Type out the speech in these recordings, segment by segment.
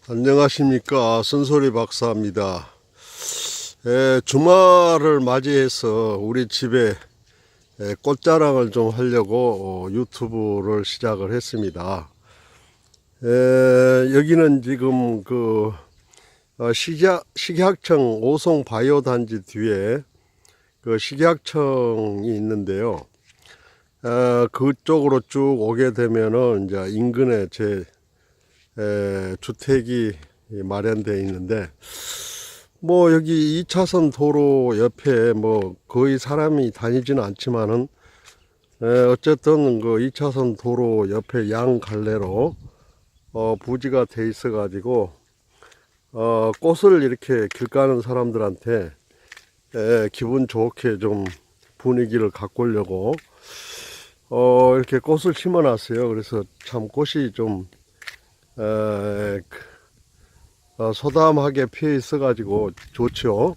안녕하십니까, 쓴소리 박사입니다. 주말을 맞이해서 우리 집에 꽃자랑을 좀 하려고 유튜브를 시작을 했습니다. 여기는 지금 식약청 오송 바이오단지 뒤에 그 식약청이 있는데요. 그쪽으로 쭉 오게 되면은 이제 인근에 제 주택이 마련되어 있는데, 뭐 여기 2차선 도로 옆에 뭐 거의 사람이 다니지는 않지만은 어쨌든 그 2차선 도로 옆에 양 갈래로 부지가 돼 있어 가지고 꽃을 이렇게 길 가는 사람들한테 기분 좋게 좀 분위기를 가꾸려고 이렇게 꽃을 심어 놨어요. 그래서 참 꽃이 좀 소담하게 피어 있어 가지고 좋죠.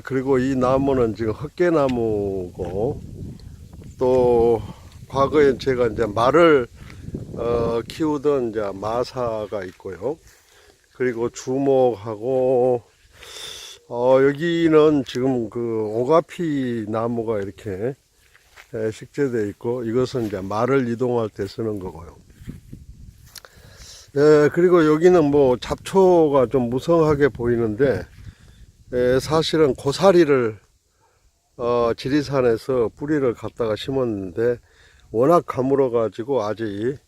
그리고 이 나무는 지금 헛개나무고, 또 과거에 제가 이제 말을 키우던 이제 마사가 있고요. 그리고 주목하고, 여기는 지금 그 오가피 나무가 이렇게 식재되어 있고, 이것은 이제 말을 이동할 때 쓰는 거고요. 그리고 여기는 뭐 잡초가 좀 무성하게 보이는데, 사실은 고사리를 지리산에서 뿌리를 갖다가 심었는데 워낙 가물어 가지고 아직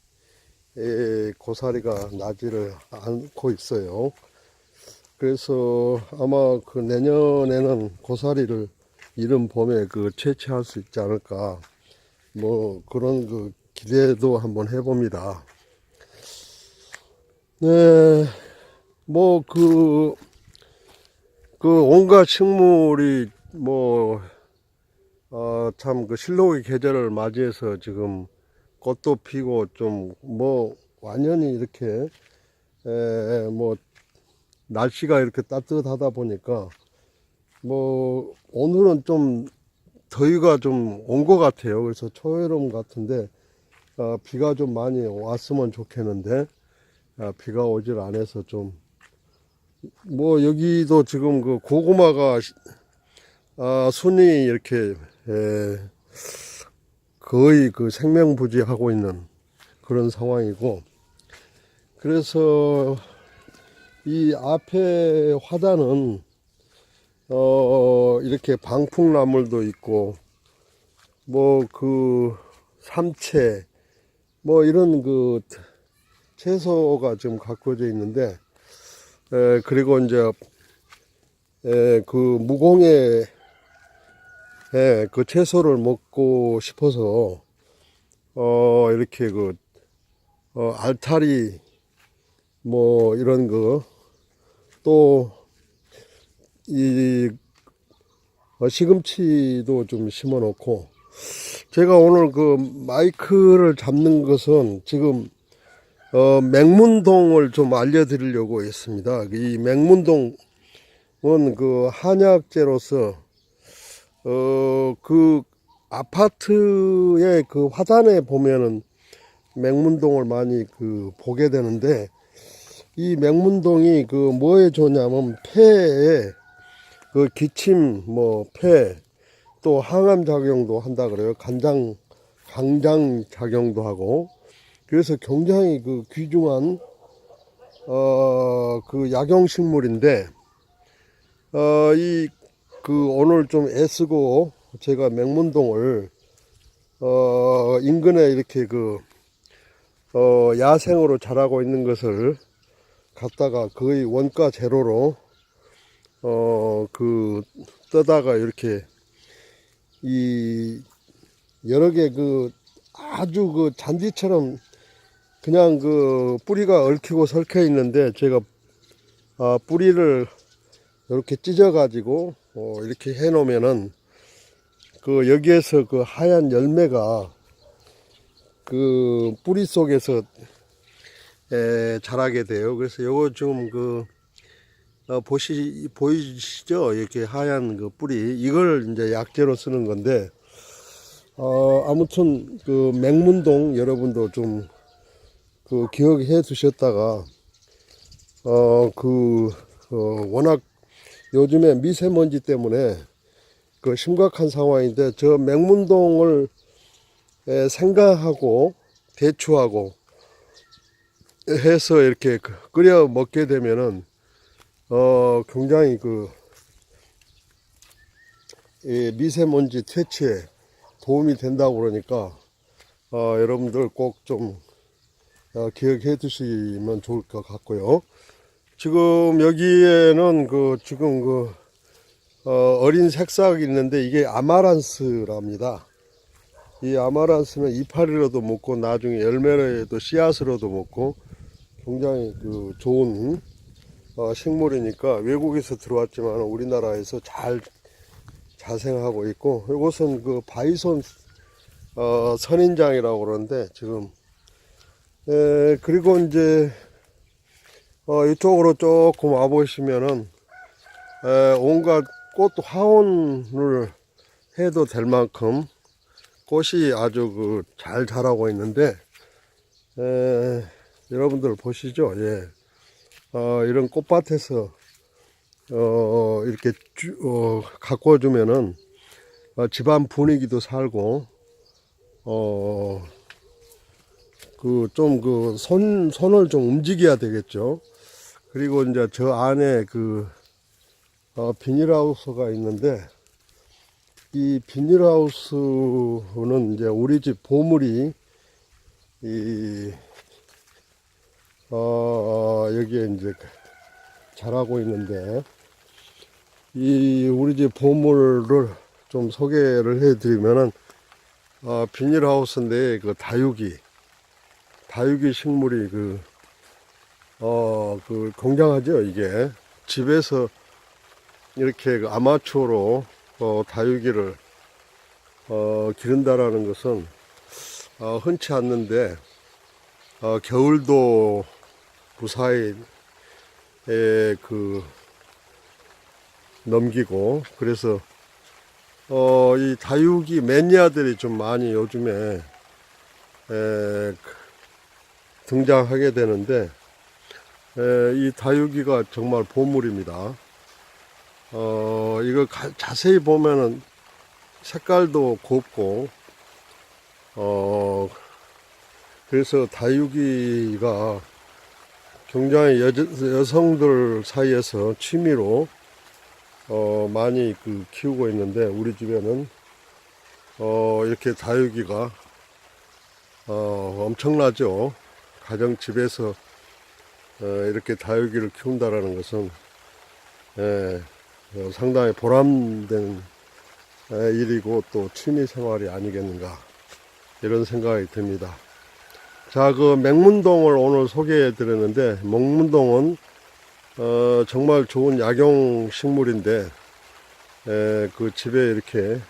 고사리가 나지를 않고 있어요. 그래서 아마 그 내년에는 고사리를 이른 봄에 채취할 수 있지 않을까, 뭐 그런 기대도 한번 해봅니다. 네, 뭐 온갖 식물이 참 실록의 계절을 맞이해서 지금 꽃도 피고 좀 완전히 이렇게 날씨가 이렇게 따뜻하다 보니까 오늘은 좀 더위가 좀 온 것 같아요. 그래서 초여름 같은데 비가 좀 많이 왔으면 좋겠는데 비가 오질 않아서 좀 여기도 지금 고구마가 순이 이렇게 거의 생명부지하고 있는 그런 상황이고, 그래서 이 앞에 화단은 이렇게 방풍나물도 있고 삼채 이런 채소가 좀 가꾸어져 있는데, 그리고 이제 무공의 채소를 먹고 싶어서 이렇게 알타리 이런 또 이 시금치도 좀 심어 놓고, 제가 오늘 마이크를 잡는 것은 지금 맹문동을 좀 알려드리려고 했습니다. 이 맹문동은 한약재로서 아파트의 화단에 보면은 맹문동을 많이 보게 되는데, 이 맹문동이 뭐에 좋냐면 폐에 기침 폐 또 항암 작용도 한다 그래요. 강장 작용도 하고, 그래서 굉장히 귀중한 약용식물인데, 오늘 좀 애쓰고 제가 맹문동을 인근에 이렇게 야생으로 자라고 있는 것을 갖다가 거의 원가 제로로 떠다가 이렇게 여러 개 아주 잔디처럼 그냥 뿌리가 얽히고 설켜 있는데, 제가 뿌리를 이렇게 찢어 가지고 이렇게 해 놓으면은 여기에서 하얀 열매가 뿌리 속에서 자라게 돼요. 그래서 요거 좀 보이시죠? 이렇게 하얀 뿌리, 이걸 이제 약재로 쓰는 건데, 아무튼 맹문동 여러분도 좀 기억해 두셨다가 워낙 요즘에 미세먼지 때문에 그 심각한 상황인데, 저 맹문동을 생강하고 대추하고 해서 이렇게 끓여 먹게 되면은 굉장히 이 미세먼지 퇴치에 도움이 된다고 그러니까 여러분들 꼭 좀 기억해 두시면 좋을 것 같고요. 지금 여기에는 지금 어린 새싹이 있는데, 이게 아마란스랍니다. 이 아마란스는 이파리로도 먹고 나중에 열매로도 씨앗으로도 먹고 굉장히 좋은 식물이니까, 외국에서 들어왔지만 우리나라에서 잘 자생하고 있고, 이것은 바이손 선인장이라고 그러는데, 지금 그리고 이제 이쪽으로 조금 와 보시면은 온갖 꽃 화원을 해도 될 만큼 꽃이 아주 잘 자라고 있는데, 여러분들 보시죠. 예. 이런 꽃밭에서 이렇게 가꿔주면은 집안 분위기도 살고, 손을 좀 움직여야 되겠죠. 그리고 이제 저 안에 비닐하우스가 있는데, 이 비닐하우스는 이제 우리 집 보물이 여기에 이제 자라고 있는데, 이 우리 집 보물을 좀 소개를 해 드리면은, 비닐하우스인데 다육이 식물이 굉장하죠. 이게 집에서 이렇게 아마추어로 다육이를 기른다라는 것은 흔치 않는데, 겨울도 무사히 넘기고, 그래서 이 다육이 매니아들이 좀 많이 요즘에 등장하게 되는데, 이 다육이가 정말 보물입니다. 이거 자세히 보면은 색깔도 곱고, 그래서 다육이가 굉장히 여성들 사이에서 취미로 많이 키우고 있는데, 우리 집에는 이렇게 다육이가 엄청나죠. 가정집에서 이렇게 다육이를 키운다라는 것은 상당히 보람된 일이고 또 취미 생활이 아니겠는가, 이런 생각이 듭니다. 자, 맹문동을 오늘 소개해 드렸는데, 맹문동은 정말 좋은 약용 식물인데, 집에 이렇게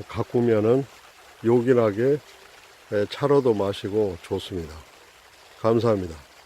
가꾸면은 요긴하게 차로도 마시고 좋습니다. 감사합니다.